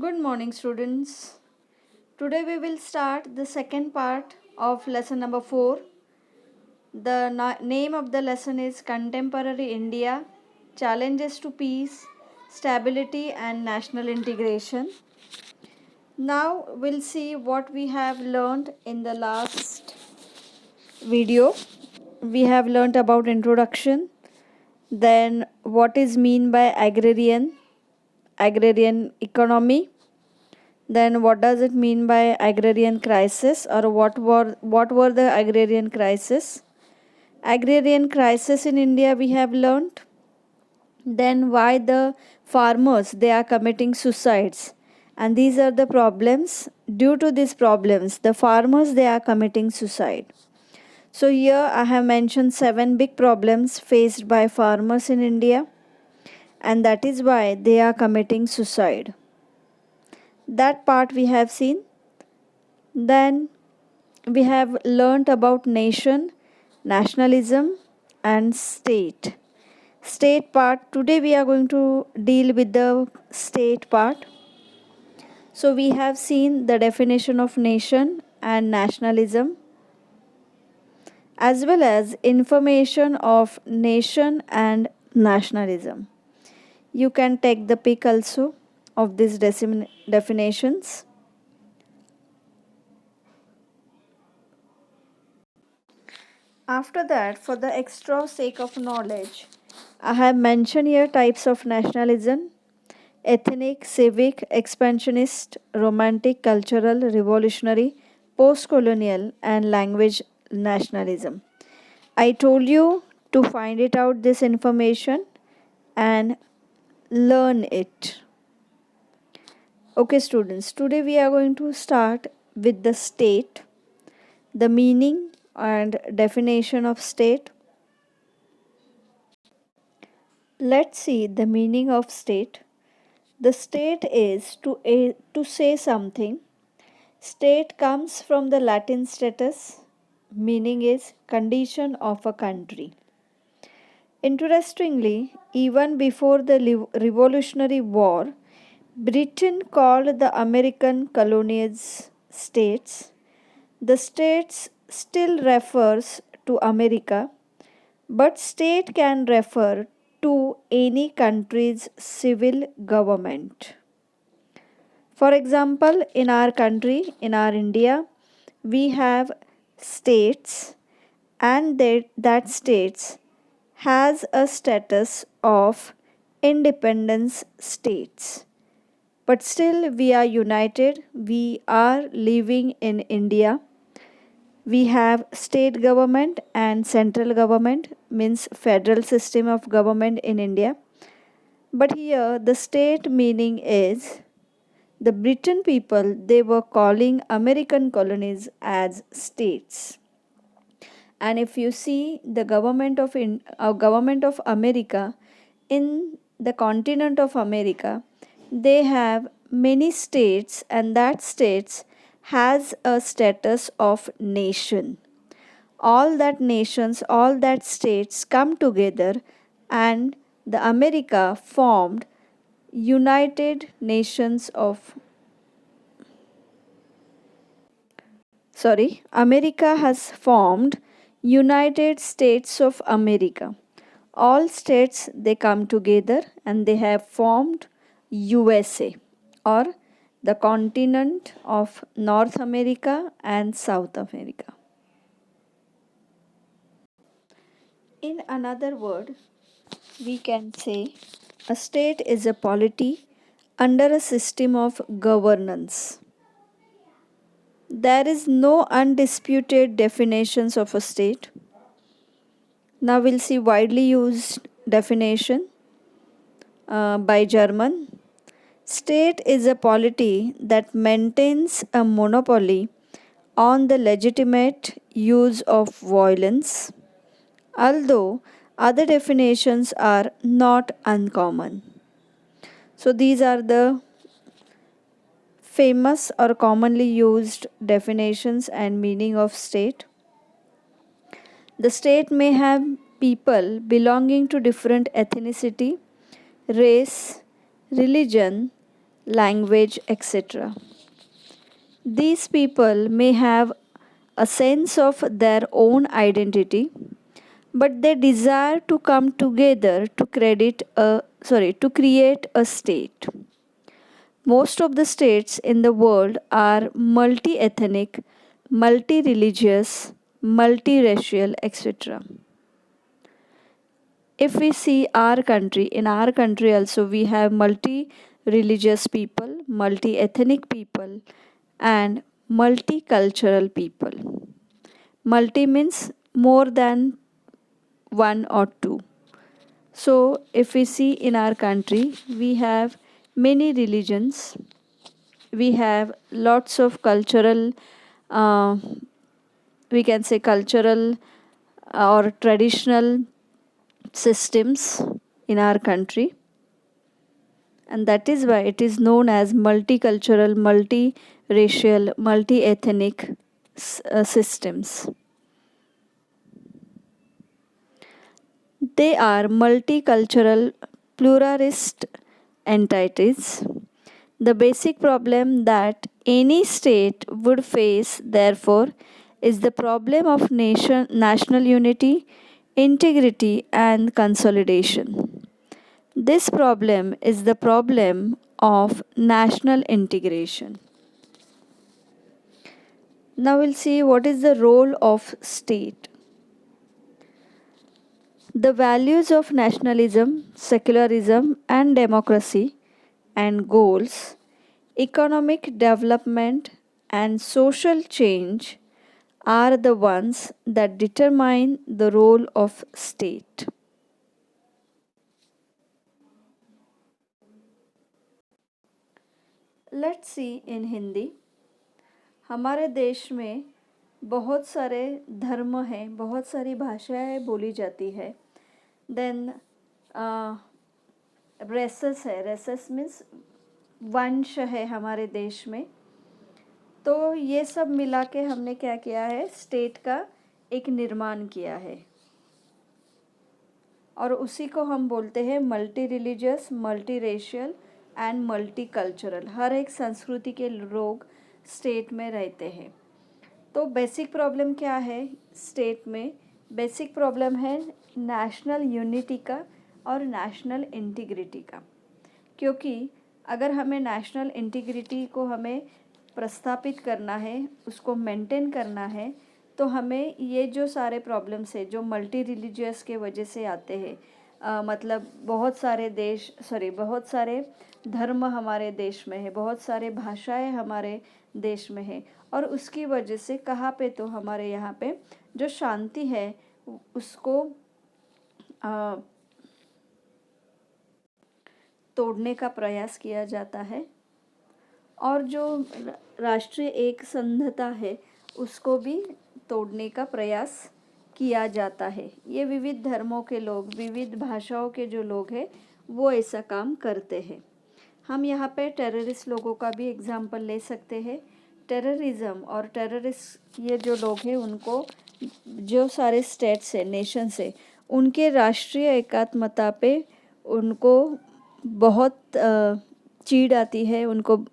Good morning, students. Today we will start the second part of lesson number 4. The name of the lesson is Contemporary India Challenges to Peace, Stability, and National Integration. Now we'll see what we have learned in the last video. We have learned about introduction, then what is mean by agrarian economy. Then what does it mean by agrarian crisis, or what were the agrarian crisis? Agrarian crisis in India we have learnt. Then why the farmers they are committing suicides, and these are the problems. Due to these problems the farmers they are committing suicide. So here I have mentioned 7 big problems faced by farmers in India, and that is why they are committing suicide. That part we have seen. Then we have learnt about nation, nationalism, and state. State part, today we are going to deal with the state part. So we have seen the definition of nation and nationalism, as well as information of nation and nationalism. You can take the pic also of these definitions. After that, for the extra sake of knowledge, I have mentioned here types of nationalism: ethnic, civic, expansionist, romantic, cultural, revolutionary, post colonial, and language nationalism. I told you to find it out this information and learn it. Okay, students, today we are going to start with the state, the meaning and definition of state. Let's see the meaning of state. The state is to say something. State comes from the Latin status, meaning is condition of a country. Interestingly, even before the Revolutionary War, Britain called the American colonies states. The states still refers to America, but state can refer to any country's civil government. For example, in our country, in our India, we have states, and that states has a status of independence states. But still we are united, we are living in India. We have state government and central government, means federal system of government in India. But here the state meaning is the Britain people they were calling American colonies as states. And if you see the government of America, in the continent of America, they have many states, and that states has a status of nation. All that nations, all that states come together, and the America formed United Nations of America has formed United States of America. All states they come together and they have formed USA, or the continent of North America and South America. In another word, we can say a state is a polity under a system of governance. There is no undisputed definitions of a state. Now we'll see widely used definition by German. State is a polity that maintains a monopoly on the legitimate use of violence, although other definitions are not uncommon. So these are the famous or commonly used definitions and meaning of state. The state may have people belonging to different ethnicity, race, religion, language, etc. These people may have a sense of their own identity, but they desire to come together to create a state. Most of the states in the world are multi ethnic, multi religious, multiracial, etc. If we see our country, in our country also we have multi religious people, multi ethnic people, and multicultural people. Multi means more than one or two. So, if we see in our country, we have many religions, we have lots of cultural, uh, we can say cultural or traditional systems in our country, and that is why it is known as multicultural, multiracial, multi ethnic systems. They are multicultural, pluralist entities. The basic problem that any state would face, therefore, is the problem of national unity, integrity, and consolidation. This problem is the problem of national integration. Now we'll see what is the role of state. The values of nationalism, secularism, and democracy and goals, economic development, and social change are the ones that determine the role of state. Let's see in Hindi. हमारे देश में बहुत सारे धर्म हैं, बहुत सारी भाषाएं बोली जाती है. देन रेसेस है, रेसेस मीन्स वंश है हमारे देश में. तो ये सब मिला के हमने क्या किया है, स्टेट का एक निर्माण किया है, और उसी को हम बोलते हैं multi religious, multi racial and multi cultural. हर एक संस्कृति के लोग स्टेट में रहते हैं. तो बेसिक प्रॉब्लम क्या है स्टेट में? बेसिक प्रॉब्लम है नेशनल यूनिटी का और नेशनल इंटीग्रिटी का. क्योंकि अगर हमें नेशनल इंटीग्रिटी को हमें प्रस्थापित करना है, उसको मेंटेन करना है, तो हमें ये जो सारे प्रॉब्लम्स है जो मल्टी रिलीजियस के वजह से आते हैं, मतलब बहुत सारे धर्म हमारे देश में है, बहुत सारे भाषाएं हमारे देश में है, और उसकी वजह से कहाँ पे, तो हमारे यहाँ पे जो शांति है उसको तोड़ने का प्रयास किया जाता है, और जो राष्ट्रीय एक संघता है उसको भी तोड़ने का प्रयास किया जाता है. ये विविध धर्मों के लोग, विविध भाषाओं के जो लोग हैं वो ऐसा काम करते हैं. हम यहाँ पे टेररिस्ट लोगों का भी एग्जाम्पल ले सकते हैं. टेररिज्म और टेररिस्ट ये जो लोग हैं उनको जो सारे स्टेट्स है, नेशंस है, उनके राष्ट्रीय एकात्मता पे उनको बहुत चीड़ आती है. उनको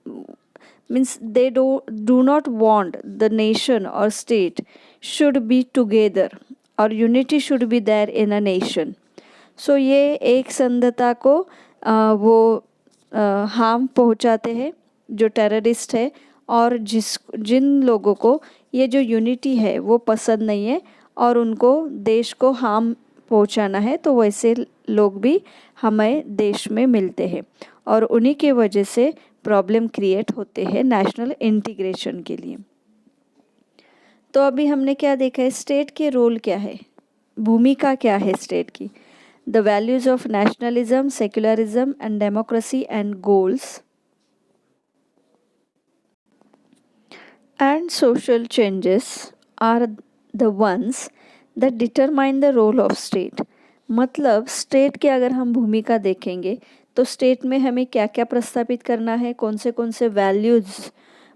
means they do not want the nation or state should be together or unity should be there in a nation. So ये एक संधता को वो हार्म पहुंचाते हैं जो टेररिस्ट है, और जिन लोगों को ये जो यूनिटी है वो पसंद नहीं है और उनको देश को हार्म पहुंचाना है, तो वैसे लोग भी हमें देश में मिलते हैं, और उन्हीं के वजह से प्रॉब्लम क्रिएट होते हैं नेशनल इंटीग्रेशन के लिए. तो अभी हमने क्या देखा है, स्टेट के रोल क्या है, भूमिका क्या है स्टेट की. The values of nationalism, secularism and democracy and goals and social changes are the ones that determine the role of state. मतलब स्टेट की अगर हम भूमिका देखेंगे तो स्टेट में हमें क्या क्या प्रस्तापित करना है, कौन से वैल्यूज़,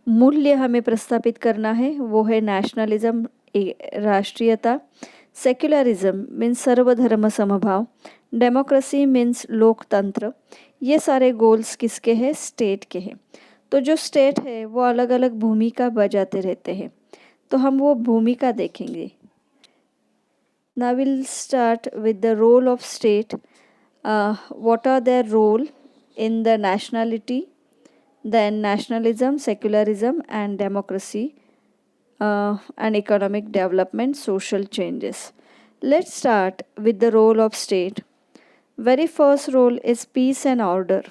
मूल्य हमें प्रस्तापित करना है. वो है नेशनलिज्म, राष्ट्रीयता, सेक्युलरिज्म मीन्स सर्वधर्म समभाव, डेमोक्रेसी मीन्स लोकतंत्र। ये सारे गोल्स किसके हैं? स्टेट के हैं। तो जो स्टेट है वो अलग अलग भूमिका बजाते रहते हैं, तो हम वो भूमिका देखेंगे। Now we'll start with the role of state. What are their role in the nationality, then nationalism, secularism, and democracy, and economic development, social changes. Let's start with the role of state. Very first role is peace and order.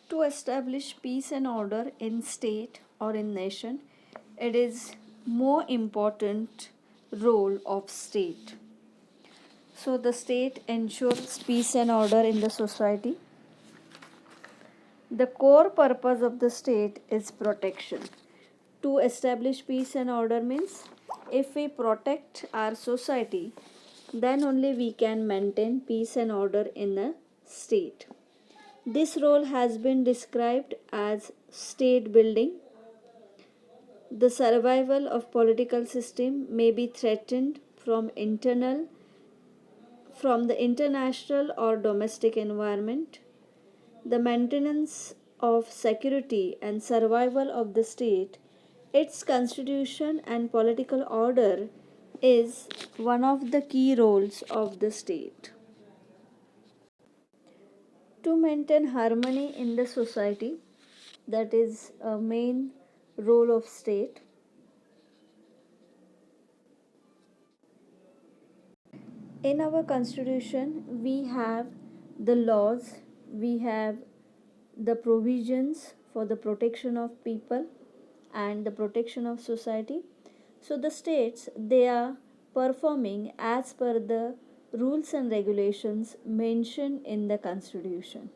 To establish peace and order in state or in nation, it is more important role of state. So the state ensures peace and order in the society. The core purpose of the state is protection. To establish peace and order means if we protect our society, then only we can maintain peace and order in a state. This role has been described as state building. The survival of political system may be threatened from the international or domestic environment. The maintenance of security and survival of the state, its constitution and political order is one of the key roles of the state. To maintain harmony in the society, that is a main role of state. In our constitution, we have the laws, we have the provisions for the protection of people and the protection of society. So the states, they are performing as per the rules and regulations mentioned in the constitution.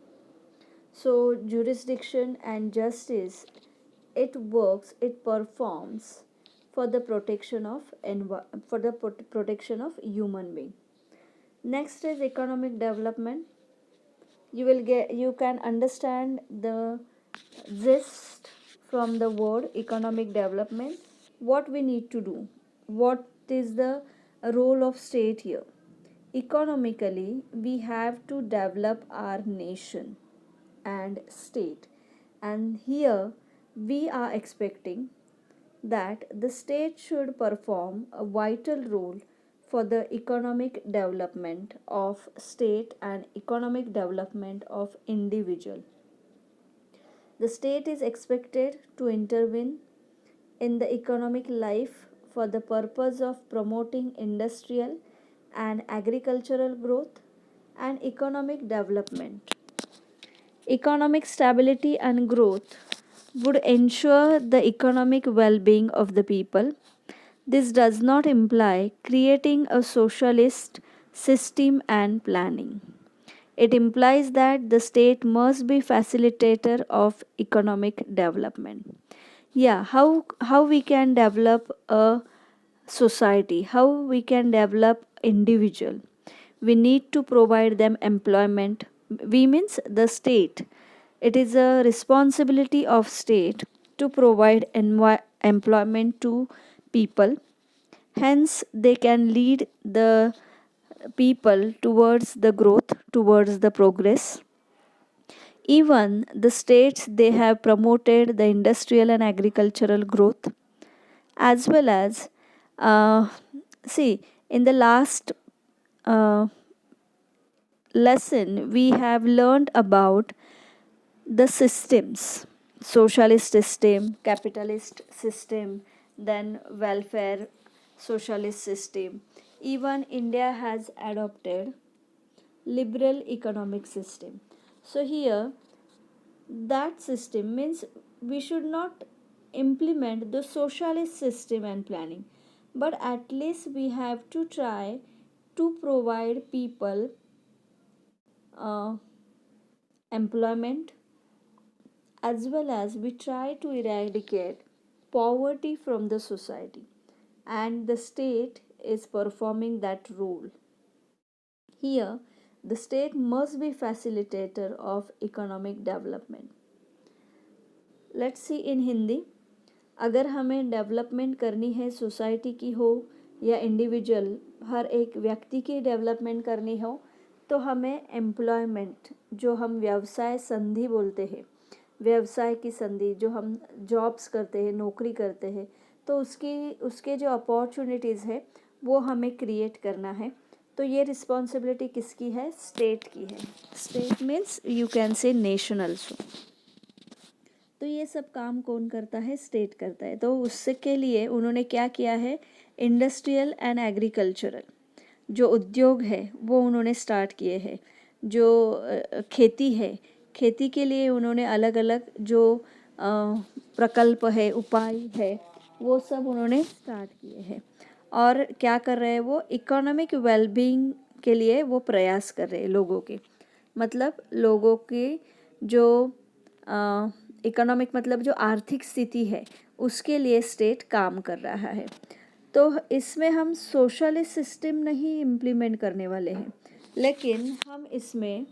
So jurisdiction and justice, it performs for the protection of protection of human being. Next is economic development. You can understand the gist from the word economic development. What we need to do, what is the role of state here? Economically, we have to develop our nation and state, and here we are expecting that the state should perform a vital role for the economic development of state and economic development of individual. The state is expected to intervene in the economic life for the purpose of promoting industrial and agricultural growth and economic development. Economic stability and growth would ensure the economic well being of the people. This does not imply creating a socialist system and planning. It implies that the state must be facilitator of economic development. Yeah, how we can develop a society, how we can develop individual. We need to provide them employment. We means the state. It is a responsibility of state to provide employment to people. Hence, they can lead the people towards the growth, towards the progress. Even the states, they have promoted the industrial and agricultural growth, as well as uh, see, in the last uh, lesson we have learned about the systems: socialist system, capitalist system, then welfare socialist system. Even India has adopted liberal economic system. So here, that system means we should not implement the socialist system and planning, but at least we have to try to provide people uh, employment, as well as we try to eradicate poverty from the society, and the state is performing that role. Here, the state must be facilitator of economic development. Let's see in Hindi. अगर हमें development करनी है society की हो या individual, हर एक व्यक्ति की डेवलपमेंट करनी हो तो हमें एम्प्लॉयमेंट, जो हम व्यवसाय संधि बोलते हैं, व्यवसाय की संधि, जो हम जॉब्स करते हैं, नौकरी करते हैं, तो उसके जो अपॉर्चुनिटीज़ है वो हमें क्रिएट करना है। तो ये रिस्पॉन्सिबिलिटी किसकी है? स्टेट की है। State means you can say nation also. तो ये सब काम कौन करता है? स्टेट करता है। तो उसके लिए उन्होंने क्या किया है? इंडस्ट्रियल एंड एग्रीकल्चरल जो उद्योग है वो उन्होंने स्टार्ट किए हैं। जो खेती है, खेती के लिए उन्होंने अलग अलग जो प्रकल्प है, उपाय है, वो सब उन्होंने स्टार्ट किए हैं। और क्या कर रहे हैं? वो इकोनॉमिक वेलबींग के लिए वो प्रयास कर रहे हैं लोगों के, मतलब लोगों की जो इकोनॉमिक मतलब जो आर्थिक स्थिति है उसके लिए स्टेट काम कर रहा है। तो इसमें हम सोशलिस्ट सिस्टम नहीं इम्प्लीमेंट करने वाले हैं, लेकिन हम इसमें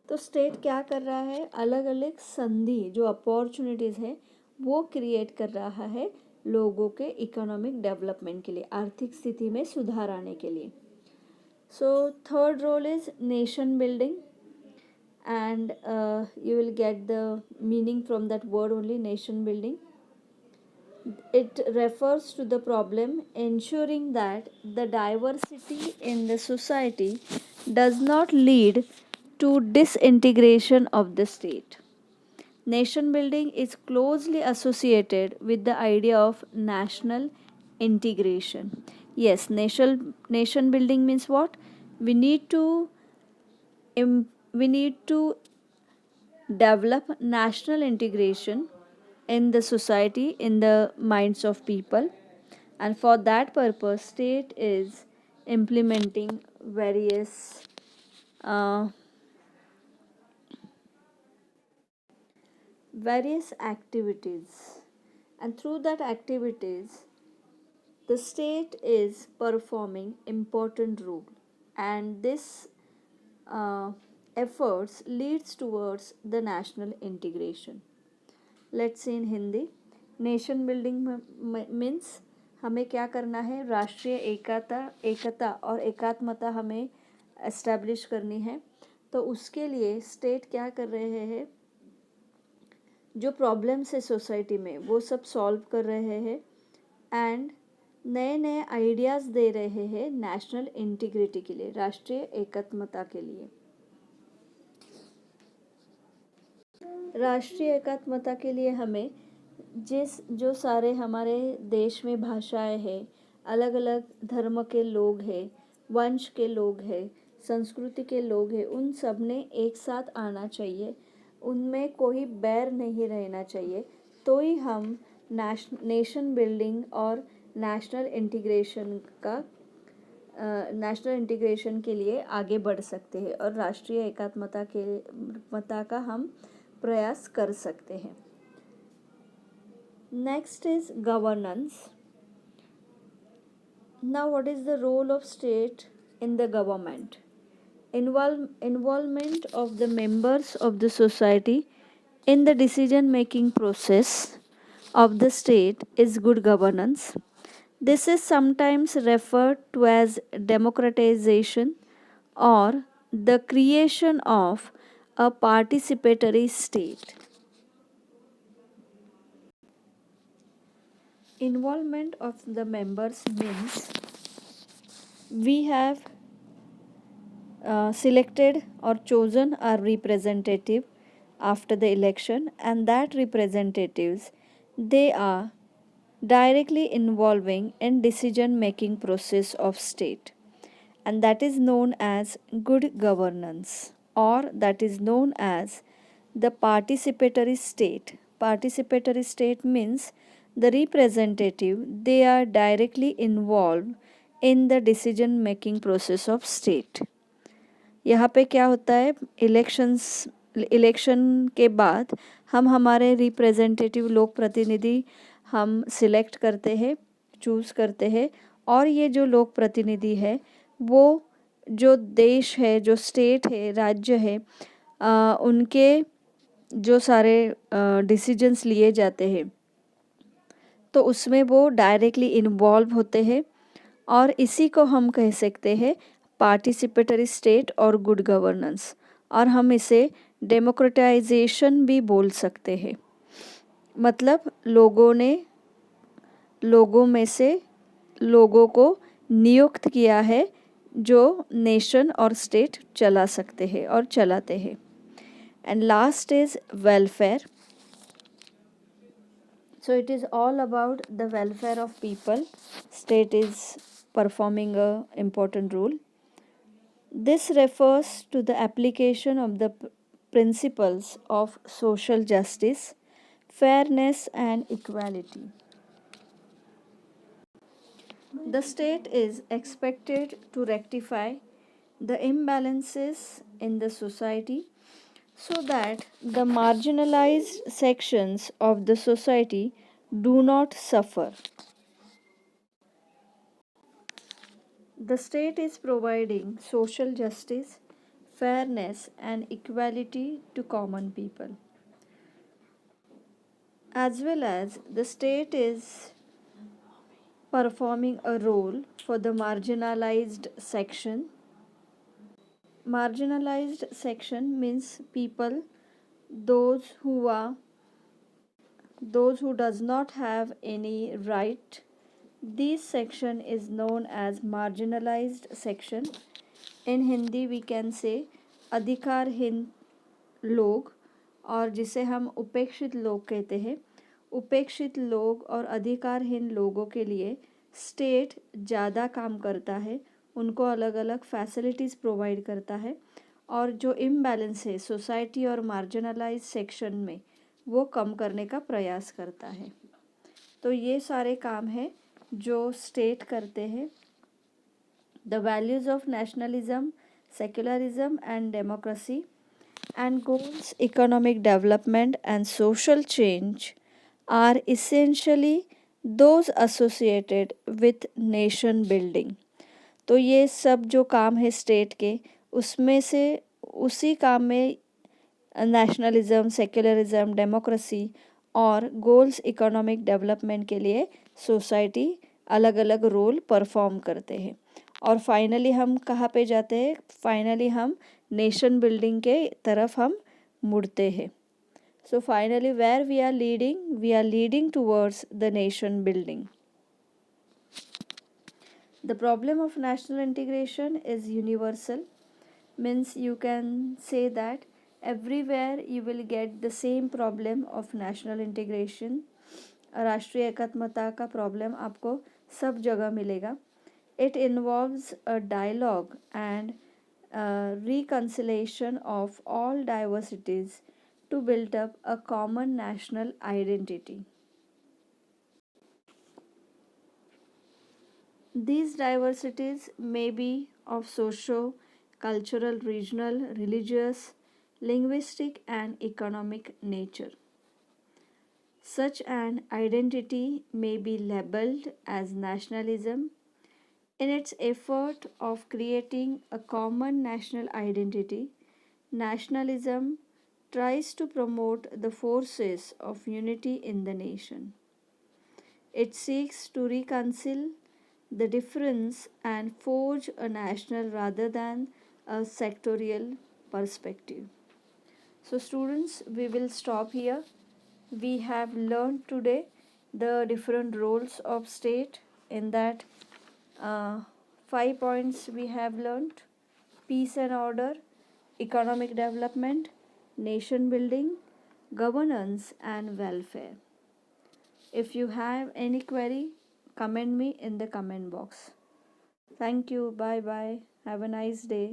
तो स्टेट क्या कर रहा है? अलग अलग संधि जो अपॉर्चुनिटीज़ है वो क्रिएट कर रहा है लोगों के इकोनॉमिक डेवलपमेंट के लिए, आर्थिक स्थिति में सुधार आने के लिए। So third role is nation building, and you will get the meaning from that word only, nation building. It refers to the problem ensuring that the diversity in the society does not lead to disintegration of the state. Nation building is closely associated with the idea of national integration. Yes, nation building means what? We need to we need to develop national integration in the society, in the minds of people, and for that purpose state is implementing uh, various activities, and through that activities the state is performing important role, and this uh, efforts leads towards the national integration. Let's see in Hindi. Nation building means हमें क्या करना है? राष्ट्रीय एकता और एकात्मता हमें establish करनी है। तो उसके लिए स्टेट क्या कर रहे हैं? जो प्रॉब्लम्स है सोसाइटी में वो सब सॉल्व कर रहे हैं एंड नए नए आइडियाज़ दे रहे हैं नेशनल इंटीग्रिटी के लिए, राष्ट्रीय एकात्मता के लिए। राष्ट्रीय एकात्मता के लिए हमें जो सारे हमारे देश में भाषाएं हैं, अलग अलग धर्म के लोग हैं, वंश के लोग हैं, संस्कृति के लोग हैं, उन सब ने एक साथ आना चाहिए, उनमें कोई बैर नहीं रहना चाहिए। तो ही हम नेशन बिल्डिंग और नेशनल इंटीग्रेशन के लिए आगे बढ़ सकते हैं और राष्ट्रीय एकात्मता का हम प्रयास कर सकते हैं। Next is governance. Now what is the role of state in the government? Involvement of the members of the society in the decision making process of the state is good governance. This is sometimes referred to as democratization or the creation of a participatory state. Involvement of the members means we have selected or chosen a representative after the election, and that representatives, they are directly involving in decision making process of state, and that is known as good governance, or that is known as the participatory state. Participatory state means the representative, they are directly involved in the decision making process of state. यहाँ पे क्या होता है? Election के बाद हम हमारे representative लोक प्रतिनिधि हम सिलेक्ट करते हैं, चूज़ करते हैं, और ये जो लोक प्रतिनिधि है वो जो देश है, जो स्टेट है, राज्य है, उनके जो सारे डिसीजंस लिए जाते हैं तो उसमें वो डायरेक्टली इन्वॉल्व होते हैं, और इसी को हम कह सकते हैं पार्टिसिपेटरी स्टेट और गुड गवर्नेंस, और हम इसे डेमोक्रेटाइजेशन भी बोल सकते हैं। मतलब लोगों में से लोगों को नियुक्त किया है जो नेशन और स्टेट चला सकते हैं और चलाते हैं। And last is welfare. So it is all about the welfare of people. State is performing a important role. This refers to the application of the principles of social justice, fairness and equality. The state is expected to rectify the imbalances in the society so that the marginalized sections of the society do not suffer. The state is providing social justice, fairness, and equality to common people. As well as the state is performing a role for the marginalized section. Marginalized section means people, those who are those who does not have any right. This section is known as marginalized section. In Hindi we can say अधिकारहीन लोग, और जिसे हम उपेक्षित लोग कहते हैं। उपेक्षित लोग और अधिकारहीन लोगों के लिए स्टेट ज़्यादा काम करता है, उनको अलग अलग फैसिलिटीज़ प्रोवाइड करता है, और जो इम्बैलेंस है सोसाइटी और मार्जिनलाइज सेक्शन में वो कम करने का प्रयास करता है। तो ये सारे काम हैं जो स्टेट करते हैं। The values of nationalism, secularism and democracy, and goals economic development and social change are essentially those associated with nation building. तो ये सब जो काम है स्टेट के, उसमें से उसी काम में नेशनलिज्म, सेक्युलरिज्म, डेमोक्रेसी और गोल्स इकोनॉमिक डेवलपमेंट के लिए सोसाइटी अलग अलग रोल परफॉर्म करते हैं। और फाइनली हम कहाँ पे जाते हैं? फाइनली हम नेशन बिल्डिंग के तरफ हम मुड़ते हैं। So finally where we are leading towards the nation building. The problem of national integration is universal, means you can say that everywhere you will get the same problem of national integration. राष्ट्रीय एकात्मता का problem आपको सब जगह मिलेगा. It involves a dialogue and reconciliation of all diversities to build up a common national identity. These diversities may be of socio-cultural, regional, religious, linguistic, and economic nature. Such an identity may be labeled as nationalism. In its effort of creating a common national identity, nationalism tries to promote the forces of unity in the nation. It seeks to reconcile the difference and forge a national rather than a sectorial perspective. So, students, we will stop here. We have learned today the different roles of state. In that, 5 points we have learned: peace and order, economic development, nation building, governance, and welfare. If you have any query, comment me in the comment box. Thank you. Bye bye. Have a nice day.